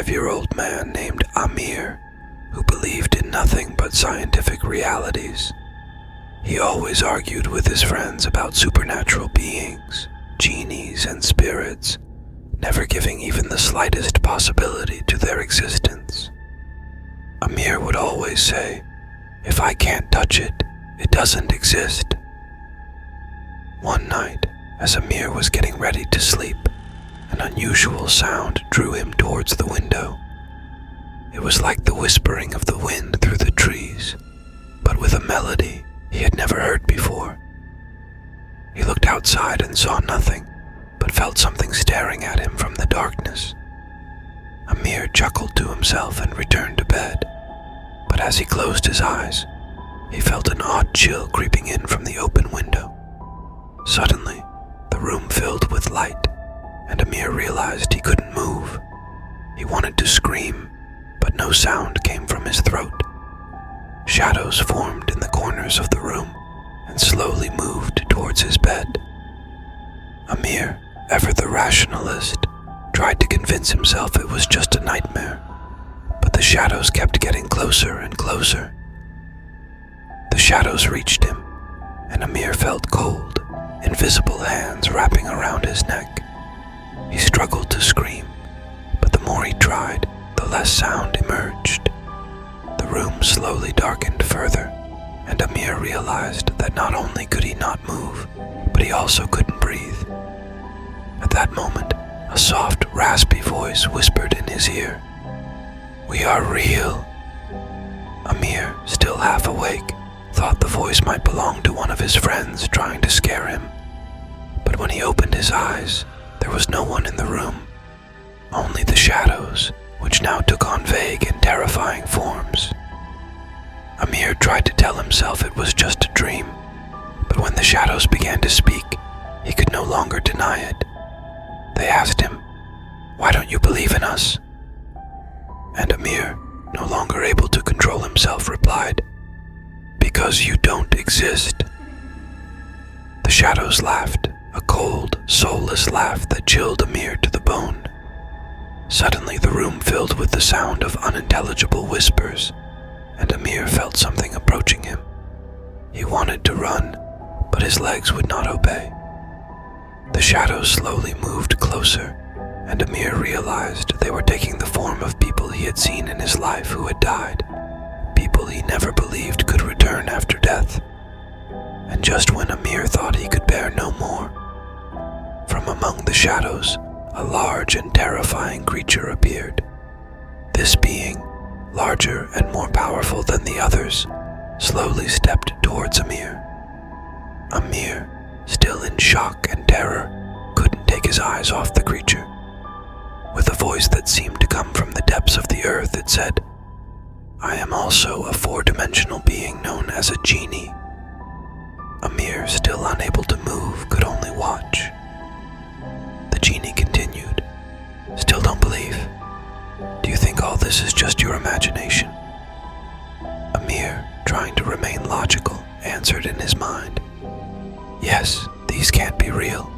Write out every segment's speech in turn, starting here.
65-year-old man named Amir, who believed in nothing but scientific realities. He always argued with his friends about supernatural beings, genies, and spirits, never giving even the slightest possibility to their existence. Amir would always say, "If I can't touch it, it doesn't exist." One night, as Amir was getting ready to sleep, an unusual sound drew him towards the window. It was like the whispering of the wind through the trees, but with a melody he had never heard before. He looked outside and saw nothing, but felt something staring at him from the darkness. Amir chuckled to himself and returned to bed, but as he closed his eyes, he felt an odd chill creeping in from the open window. Suddenly, the room filled with light, and Amir realized he couldn't move. He wanted to scream, but no sound came from his throat. Shadows formed in the corners of the room and slowly moved towards his bed. Amir, ever the rationalist, tried to convince himself it was just a nightmare, but the shadows kept getting closer and closer. The shadows reached him, and Amir felt cold, invisible hands wrapping around his neck. He struggled to scream, but the more he tried, the less sound emerged. The room slowly darkened further, and Amir realized that not only could he not move, but he also couldn't breathe. At that moment, a soft, raspy voice whispered in his ear, "We are real." Amir, still half awake, thought the voice might belong to one of his friends trying to scare him. But when he opened his eyes, there was no one in the room, only the shadows, which now took on vague and terrifying forms. Amir tried to tell himself it was just a dream, but when the shadows began to speak, he could no longer deny it. They asked him, "Why don't you believe in us?" And Amir, no longer able to control himself, replied, "Because you don't exist." The shadows laughed, a cold, soulless laugh that chilled Amir to the bone. Suddenly the room filled with the sound of unintelligible whispers, and Amir felt something approaching him. He wanted to run, but his legs would not obey. The shadows slowly moved closer, and Amir realized they were taking the form of people he had seen in his life who had died, people he never believed could return after death. And just when Amir thought he could bear no more, from among the shadows, a large and terrifying creature appeared. This being, larger and more powerful than the others, slowly stepped towards Amir. Amir, still in shock and terror, couldn't take his eyes off the creature. With a voice that seemed to come from the depths of the earth, it said, "I am also a four-dimensional being known as a genie." Amir, still unable to move, could only watch. The genie continued, "Still don't believe? Do you think all this is just your imagination?" Amir, trying to remain logical, answered in his mind, "Yes, these can't be real."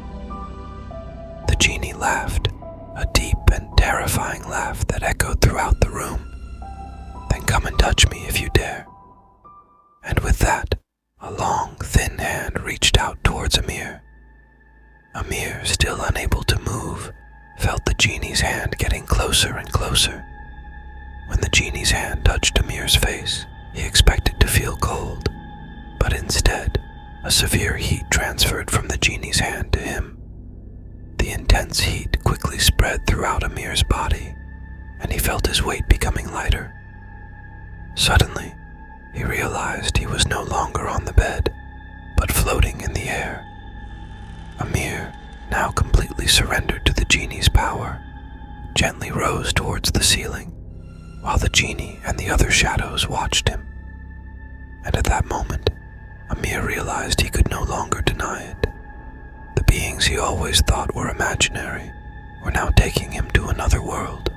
The genie laughed, a deep and terrifying laugh that echoed throughout the room. "Then come and touch me if you dare." And with that, a long, thin hand reached out towards Amir. Amir, still unable to move, felt the genie's hand getting closer and closer. When the genie's hand touched Amir's face, he expected to feel cold, but instead, a severe heat transferred from the genie's hand to him. The intense heat quickly spread throughout Amir's body, and he felt his weight becoming lighter. Suddenly, he realized he was no longer on the bed, but floating in the air. Amir, now completely surrendered to the genie's power, gently rose towards the ceiling, while the genie and the other shadows watched him. And at that moment, Amir realized he could no longer deny it. The beings he always thought were imaginary were now taking him to another world.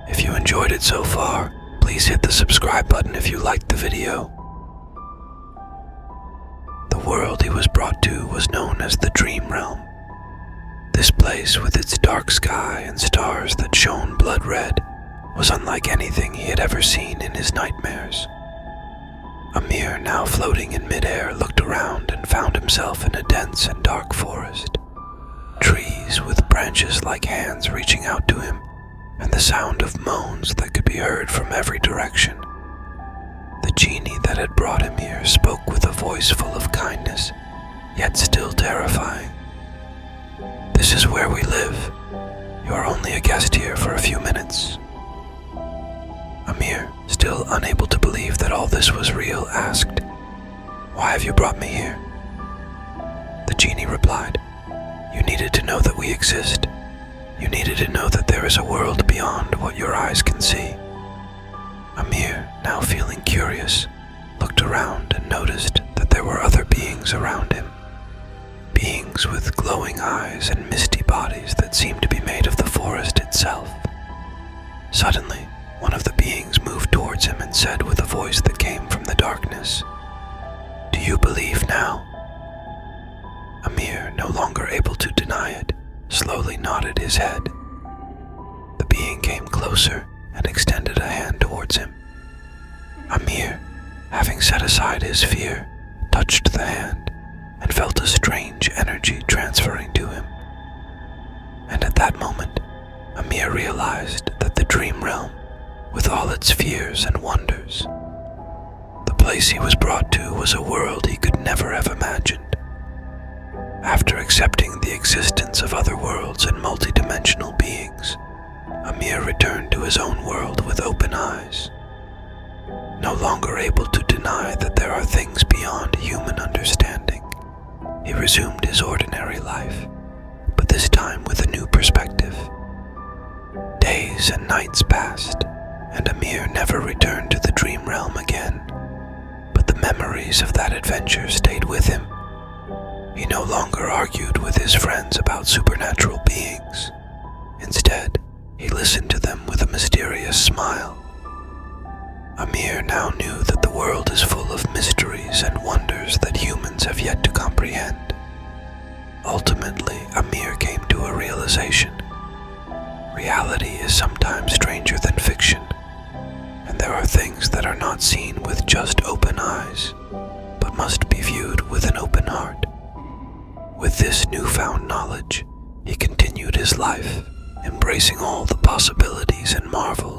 If you enjoyed it so far, please hit the subscribe button if you liked the video. The world he was brought to was known as the Dream Realm. This This place, with its dark sky and stars that shone blood red, was unlike anything he had ever seen in his nightmares. Amir, now floating in midair, looked around and found himself in a dense and dark forest. Trees with branches like hands reaching out to him, and the sound of moans that could be heard from every direction. The genie that had brought him here spoke with a voice full of kindness, yet still terrifying. "This is where we live. You are only a guest here for a few minutes." Amir, still unable to believe that all this was real, asked, "Why have you brought me here?" The genie replied, "You needed to know that we exist. You needed to know that there is a world beyond what your eyes can see." Amir, now feeling curious, looked around and noticed that there were other beings around him. Beings with glowing eyes and misty bodies that seemed to be made of the forest itself. Suddenly, one of the beings moved towards him and said with a voice that came from the darkness, "Do you believe now?" Amir, no longer able to deny it, slowly nodded his head. The being came closer and extended a hand towards him. Amir, having set aside his fear, touched the hand and felt a strange energy transferring to him. And at that moment, Amir realized that the dream realm, with all its fears and wonders, the place he was brought to, was a world he could never have imagined. After accepting the existence of other worlds and multidimensional beings, Amir returned to his own world with open eyes. No longer able to deny that there are things beyond human understanding, he resumed his ordinary life, but this time with a new perspective. Days and nights passed, and Amir never returned to the dream realm again, but the memories of that adventure stayed with him. He no longer argued with his friends about supernatural beings. Instead, he listened to them with a mysterious smile. Amir now knew that the world is full of mysteries and wonders that humans have yet to comprehend. Ultimately, Amir came to a realization. Reality is sometimes stranger than fiction, and there are things that are not seen with just open eyes, but must be viewed with an open heart. With this newfound knowledge, he continued his life, embracing all the possibilities and marvels